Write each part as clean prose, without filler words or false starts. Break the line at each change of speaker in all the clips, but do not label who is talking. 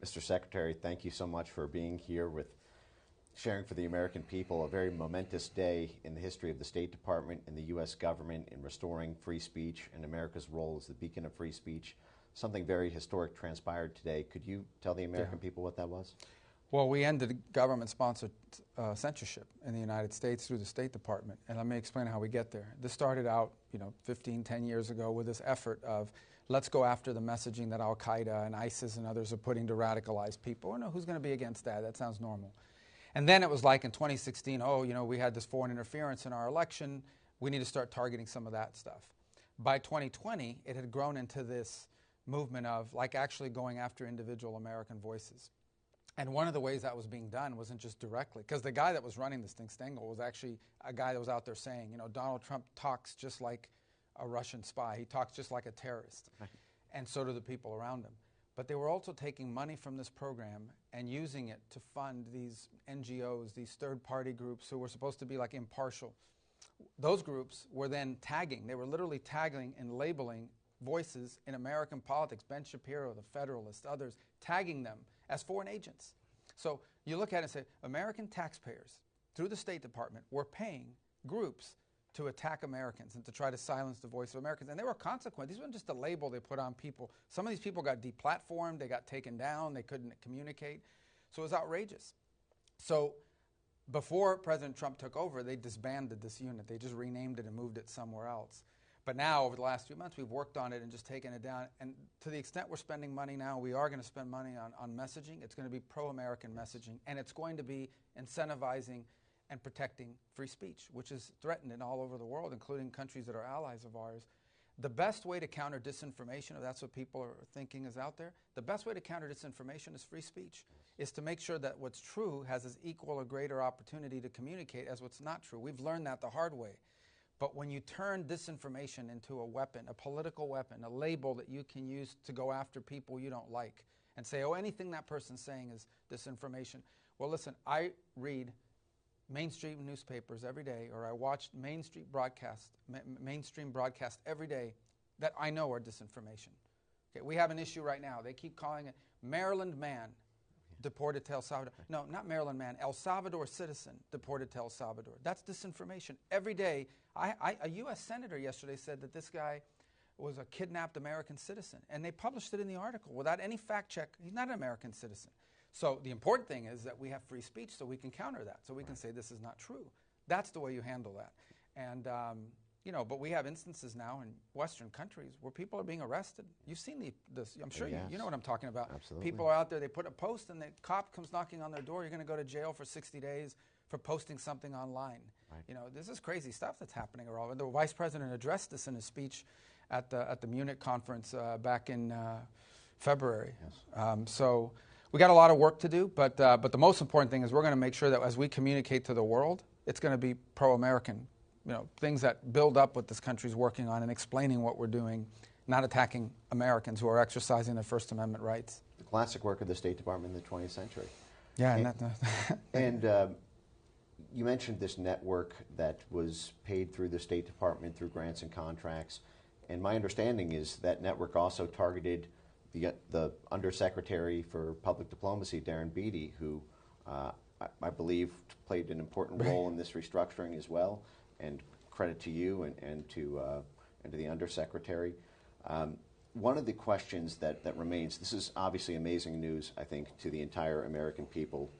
Mr. Secretary, thank you so much for being here with sharing for the American people a very momentous day in the history of the State Department and the U.S. government in restoring free speech and America's role as the beacon of free speech. Something very historic transpired today. Could you tell the American people what that was?
Well, we ended government-sponsored censorship in the United States through the State Department, and let me explain how we get there. This started out, 10 years ago with this effort of let's go after the messaging that Al-Qaeda and ISIS and others are putting to radicalize people. Who's going to be against that? That sounds normal. And then it was like in 2016, we had this foreign interference in our election. We need to start targeting some of that stuff. By 2020, it had grown into this movement of like actually going after individual American voices. And one of the ways that was being done wasn't just directly, because the guy that was running this thing, Stengel, was actually a guy that was out there saying, Donald Trump talks just like a Russian spy. He talks just like a terrorist. Right. And so do the people around him. But they were also taking money from this program and using it to fund these NGOs, these third-party groups who were supposed to be like impartial. Those groups were then tagging. They were literally tagging and labeling voices in American politics, Ben Shapiro, the Federalist, others, tagging them as foreign agents. So you look at it and say, American taxpayers, through the State Department, were paying groups to attack Americans and to try to silence the voice of Americans. And there were consequences. These weren't just a label they put on people. Some of these people got deplatformed, they got taken down, they couldn't communicate. So it was outrageous. So before President Trump took over, they disbanded this unit. They just renamed it and moved it somewhere else. But now, over the last few months, we've worked on it and just taken it down. And to the extent we're spending money now, we are going to spend money on messaging. It's going to be pro-American messaging. And it's going to be incentivizing and protecting free speech, which is threatened in all over the world, including countries that are allies of ours. The best way to counter disinformation, if that's what people are thinking is out there, the best way to counter disinformation is free speech, is to make sure that what's true has as equal or greater opportunity to communicate as what's not true. We've learned that the hard way. But when you turn disinformation into a weapon, a political weapon, a label that you can use to go after people you don't like and say, anything that person's saying is disinformation. Well, listen, I read mainstream newspapers every day, or I watch mainstream broadcast every day that I know are disinformation. Okay, we have an issue right now. They keep calling it Maryland man deported to El Salvador. No, not Maryland man, El Salvador citizen deported to El Salvador. That's disinformation. Every day, a U.S. senator yesterday said that this guy was a kidnapped American citizen, and they published it in the article without any fact check. He's not an American citizen. So the important thing is that we have free speech so we can counter that, so we can say this is not true. That's the way you handle that. And, but we have instances now in Western countries where people are being arrested. You've seen this. I'm sure you know what I'm talking about.
Absolutely.
People are out there, they put a post, and the cop comes knocking on their door. You're going to go to jail for 60 days for posting something online. Right. This is crazy stuff that's happening around. The Vice President addressed this in a speech at the Munich conference back in February. Yes. So we got a lot of work to do, but the most important thing is we're going to make sure that as we communicate to the world, it's going to be pro-American. Things that build up what this country's working on and explaining what we're doing, not attacking Americans who are exercising their First Amendment rights.
The classic work of the State Department in the 20th century.
Yeah,
and you mentioned this network that was paid through the State Department through grants and contracts, and my understanding is that network also targeted the Undersecretary for Public Diplomacy, Darren Beattie, who I believe played an important role in this restructuring as well. And credit to you and to the Undersecretary. One of the questions that remains, this is obviously amazing news, I think, to the entire American people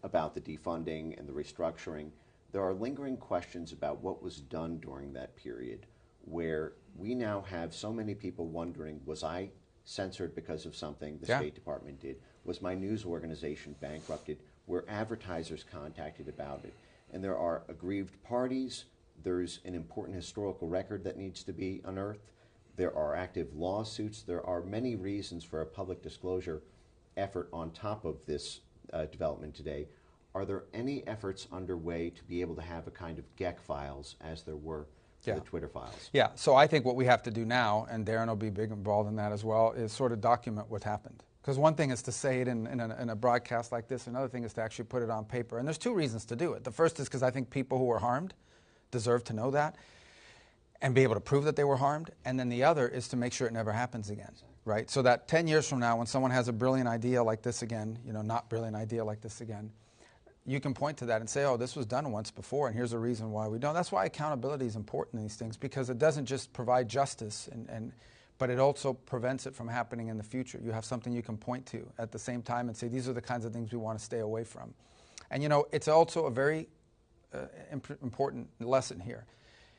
about the defunding and the restructuring. There are lingering questions about what was done during that period, where we now have so many people wondering, was I censored because of something the State Department did? Was my news organization bankrupted? Were advertisers contacted about it? And there are aggrieved parties. There's an important historical record that needs to be unearthed. There are active lawsuits. There are many reasons for a public disclosure effort on top of this development today. Are there any efforts underway to be able to have a kind of GEC files as there were for the Twitter files?
Yeah, so I think what we have to do now, and Darren will be big involved in that as well, is sort of document what happened. Because one thing is to say it in a broadcast like this, another thing is to actually put it on paper. And there's two reasons to do it. The first is because I think people who were harmed deserve to know that and be able to prove that they were harmed. And then the other is to make sure it never happens again. right? So that 10 years from now, when someone has a brilliant idea like this again, not brilliant idea like this again, you can point to that and say, oh, this was done once before, and here's a reason why we don't. That's why accountability is important in these things, because it doesn't just provide justice, but it also prevents it from happening in the future. You have something you can point to at the same time and say, these are the kinds of things we want to stay away from. And, it's also a very important lesson here.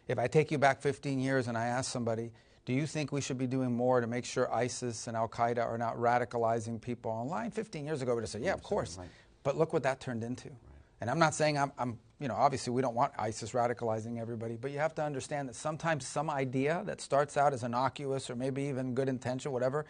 If I take you back 15 years and I ask somebody, do you think we should be doing more to make sure ISIS and Al-Qaeda are not radicalizing people online? 15 years ago, we would have said, yeah, of course. Right. But look what that turned into. Right. And I'm not saying obviously we don't want ISIS radicalizing everybody, but you have to understand that sometimes some idea that starts out as innocuous or maybe even good intention, whatever,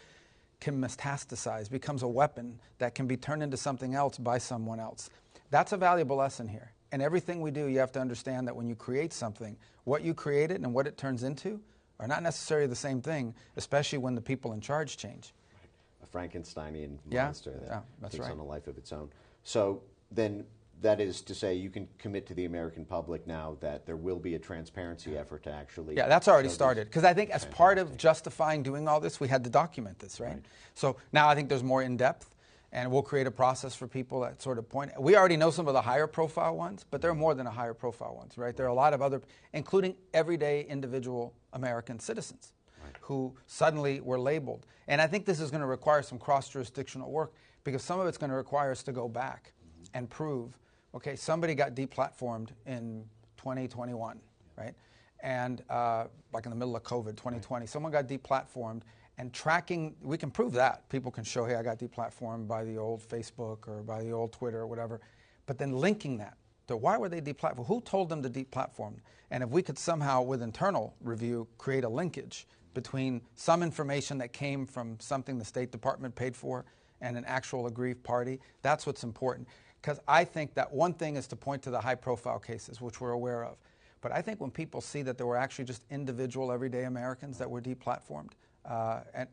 can metastasize, becomes a weapon that can be turned into something else by someone else. That's a valuable lesson here. And everything we do, you have to understand that when you create something, what you created and what it turns into are not necessarily the same thing, especially when the people in charge change.
Right. A Frankensteinian monster that takes
right.
on a life of its own. So then that is to say you can commit to the American public now that there will be a transparency effort to actually...
Yeah, that's already started. Because I think as part of justifying doing all this, we had to document this, right? So now I think there's more in-depth, and we'll create a process for people that sort of point... We already know some of the higher profile ones, but there are more than the higher profile ones, right? There are a lot of other, including everyday individual American citizens who suddenly were labeled. And I think this is going to require some cross-jurisdictional work, because some of it's going to require us to go back and prove, okay, somebody got deplatformed in 2021, right? And like in the middle of COVID, 2020, someone got deplatformed, and tracking, we can prove that. People can show, hey, I got deplatformed by the old Facebook or by the old Twitter or whatever. But then linking that to why were they deplatformed? Who told them to deplatform? And if we could somehow, with internal review, create a linkage between some information that came from something the State Department paid for and an actual aggrieved party, that's what's important. Because I think that one thing is to point to the high-profile cases, which we're aware of. But I think when people see that there were actually just individual, everyday Americans that were deplatformed,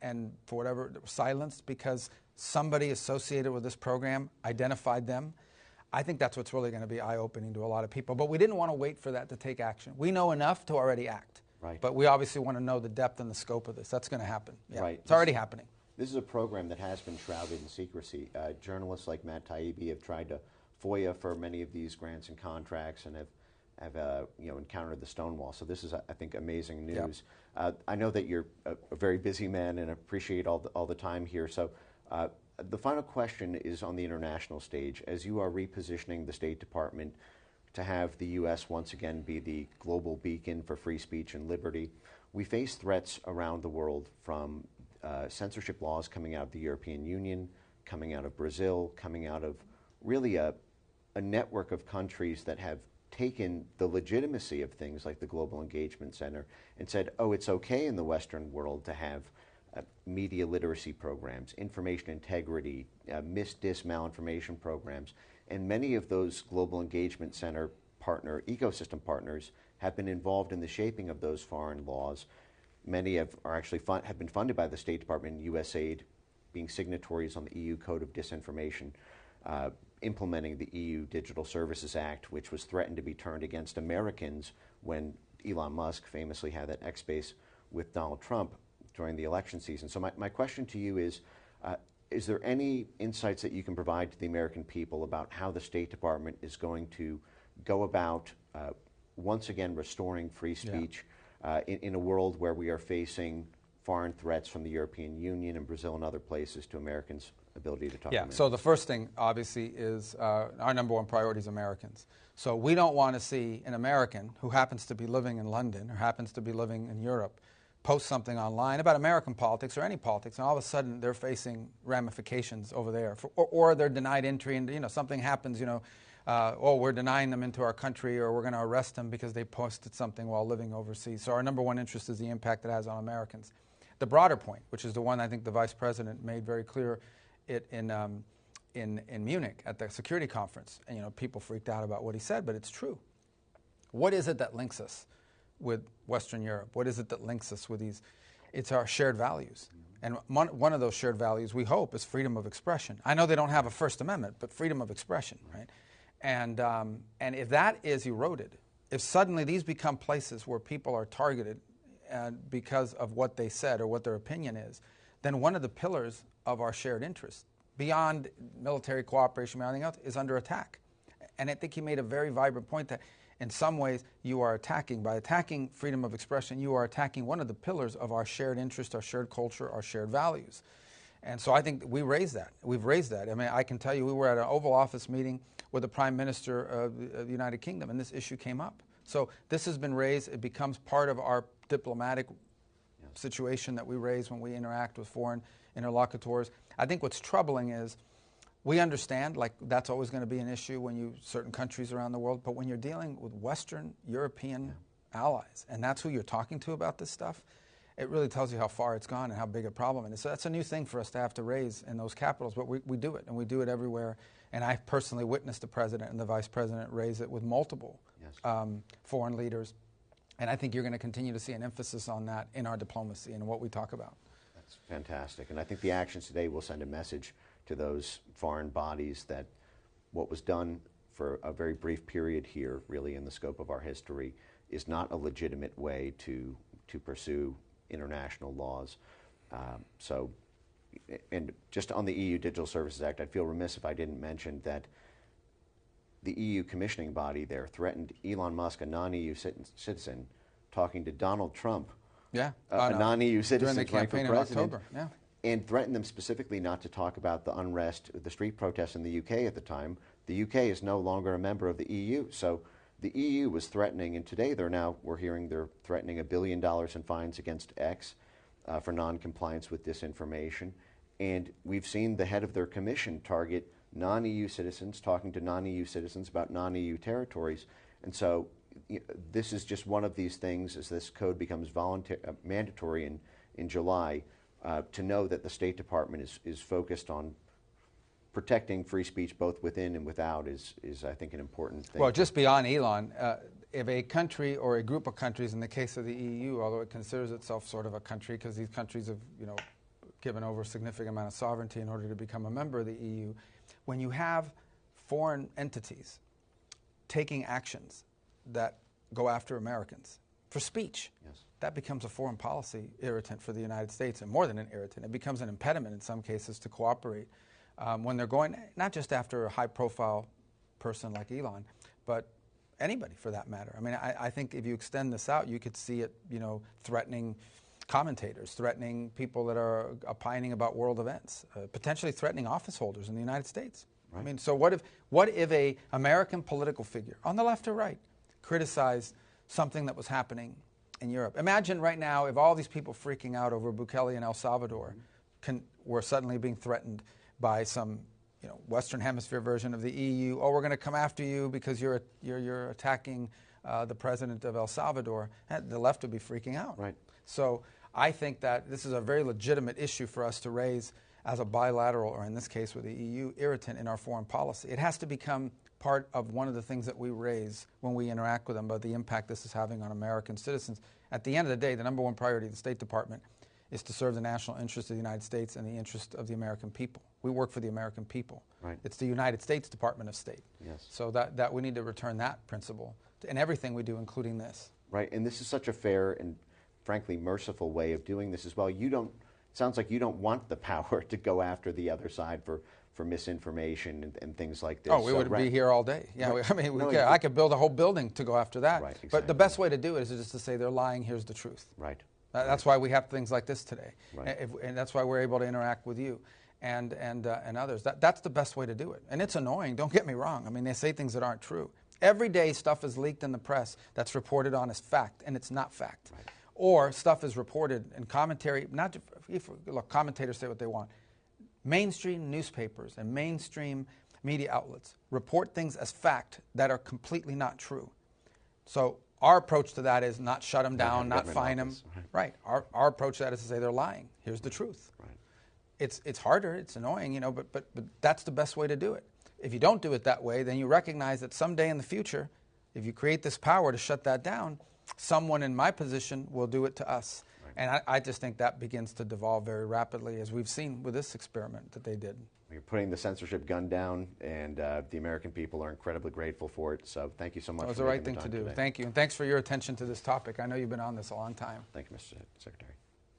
and for whatever, silenced because somebody associated with this program identified them, I think that's what's really going to be eye-opening to a lot of people. But we didn't want to wait for that to take action. We know enough to already act. Right. But we obviously want to know the depth and the scope of this. That's going to happen. Yeah. Right. It's already happening.
This is a program that has been shrouded in secrecy. Journalists like Matt Taibbi have tried to FOIA for many of these grants and contracts and have encountered the stonewall. So this is, I think, amazing news. Yep. I know that you're a very busy man and appreciate all the time here. So the final question is on the international stage. As you are repositioning the State Department to have the U.S. once again be the global beacon for free speech and liberty, we face threats around the world from censorship laws coming out of the European Union, coming out of Brazil, coming out of really a network of countries that have taken the legitimacy of things like the Global Engagement Center and said, oh, it's okay in the Western world to have media literacy programs, information integrity, disinformation programs. And many of those Global Engagement Center ecosystem partners have been involved in the shaping of those foreign laws. Many have been funded by the State Department and USAID, being signatories on the EU Code of Disinformation, implementing the EU Digital Services Act, which was threatened to be turned against Americans when Elon Musk famously had that X-Space with Donald Trump during the election season. So my question to you is there any insights that you can provide to the American people about how the State Department is going to go about once again restoring free speech in a world where we are facing foreign threats from the European Union and Brazil and other places to Americans' ability to talk to Americans?
So the first thing, obviously, is our number one priority is Americans. So we don't want to see an American who happens to be living in London or happens to be living in Europe post something online about American politics or any politics, and all of a sudden they're facing ramifications over there, or they're denied entry, and something happens, we're denying them into our country, or we're going to arrest them because they posted something while living overseas. So our number one interest is the impact it has on Americans. The broader point, which is the one I think the Vice President made very clear in Munich at the security conference, and people freaked out about what he said, but it's true. What is it that links us with Western Europe? What is it that links us with these? It's our shared values. And one of those shared values, we hope, is freedom of expression. I know they don't have a First Amendment, but freedom of expression, right? And if that is eroded, if suddenly these become places where people are targeted because of what they said or what their opinion is, then one of the pillars of our shared interest, beyond military cooperation, beyond anything else, is under attack. And I think he made a very vibrant point that in some ways you are attacking, by attacking freedom of expression, you are attacking one of the pillars of our shared interest, our shared culture, our shared values. And so I think we raised that. We've raised that. I mean, I can tell you we were at an Oval Office meeting with the Prime Minister of the United Kingdom, and this issue came up. So this has been raised. It becomes part of our diplomatic situation that we raise when we interact with foreign interlocutors. I think what's troubling is we understand, like, that's always going to be an issue when you certain countries around the world, but when you're dealing with Western European allies, and that's who you're talking to about this stuff, it really tells you how far it's gone and how big a problem it is. So that's a new thing for us to have to raise in those capitals, but we do it, and we do it everywhere. And I personally witnessed the President and the Vice President raise it with multiple foreign leaders. And I think you're going to continue to see an emphasis on that in our diplomacy and what we talk about.
That's fantastic. And I think the actions today will send a message to those foreign bodies that what was done for a very brief period here, really in the scope of our history, is not a legitimate way to pursue international laws. And just on the EU Digital Services Act, I'd feel remiss if I didn't mention that the EU commissioning body there threatened Elon Musk, a non-EU citizen, talking to Donald Trump, a non-EU citizen running for president, and threatened them specifically not to talk about the unrest, the street protests in the UK at the time. The UK is no longer a member of the EU, so the EU was threatening, and today we're hearing they're threatening $1 billion in fines against X for non-compliance with disinformation. And we've seen the head of their commission target non-EU citizens talking to non-EU citizens about non-EU territories. And so this is just one of these things, as this code becomes mandatory in July, to know that the State Department is focused on protecting free speech both within and without is I think, an important thing.
Well, just beyond Elon, if a country or a group of countries, in the case of the EU, although it considers itself sort of a country because these countries have, given over a significant amount of sovereignty in order to become a member of the EU, when you have foreign entities taking actions that go after Americans for speech, that becomes a foreign policy irritant for the United States, and more than an irritant. It becomes an impediment in some cases to cooperate when they're going not just after a high-profile person like Elon, but anybody for that matter. I mean, I think if you extend this out, you could see it, threatening commentators, threatening people that are opining about world events, potentially threatening office holders in the United States. Right. I mean, so what if a American political figure, on the left or right, criticized something that was happening in Europe? Imagine right now if all these people freaking out over Bukele in El Salvador were suddenly being threatened by some Western Hemisphere version of the EU. Oh, we're going to come after you because you're attacking the president of El Salvador. And the left would be freaking out. Right. So I think that this is a very legitimate issue for us to raise as a bilateral, or in this case with the EU, irritant in our foreign policy. It has to become part of one of the things that we raise when we interact with them about the impact this is having on American citizens. At the end of the day, the number one priority of the State Department is to serve the national interest of the United States and the interest of the American people. We work for the American people. Right. It's the United States Department of State. Yes. So that we need to return that principle in everything we do, including this. Right, and this is such a fair and frankly merciful way of doing this as well. Sounds like you don't want the power to go after the other side for misinformation and things like this. Oh, we would be here all day. Yeah, right. I could build a whole building to go after that. Right, exactly. But the best way to do it is just to say they're lying, here's the truth. Right. That's why we have things like this today. Right. And that's why we're able to interact with you and others. That's the best way to do it. And it's annoying, don't get me wrong. I mean, they say things that aren't true. Every day stuff is leaked in the press that's reported on as fact, and it's not fact. Right. Or stuff is reported in commentary, look, commentators say what they want. Mainstream newspapers and mainstream media outlets report things as fact that are completely not true. So our approach to that is not shut them down, not fine them. Right. Our approach to that is to say they're lying. Here's the truth. Right. It's harder, it's annoying, but that's the best way to do it. If you don't do it that way, then you recognize that someday in the future, if you create this power to shut that down, someone in my position will do it to us. Right. And I just think that begins to devolve very rapidly, as we've seen with this experiment that they did. You're putting the censorship gun down, and the American people are incredibly grateful for it. So thank you so much. It was the right thing to do. Thank you. And thanks for your attention to this topic. I know you've been on this a long time. Thank you, Mr. Secretary.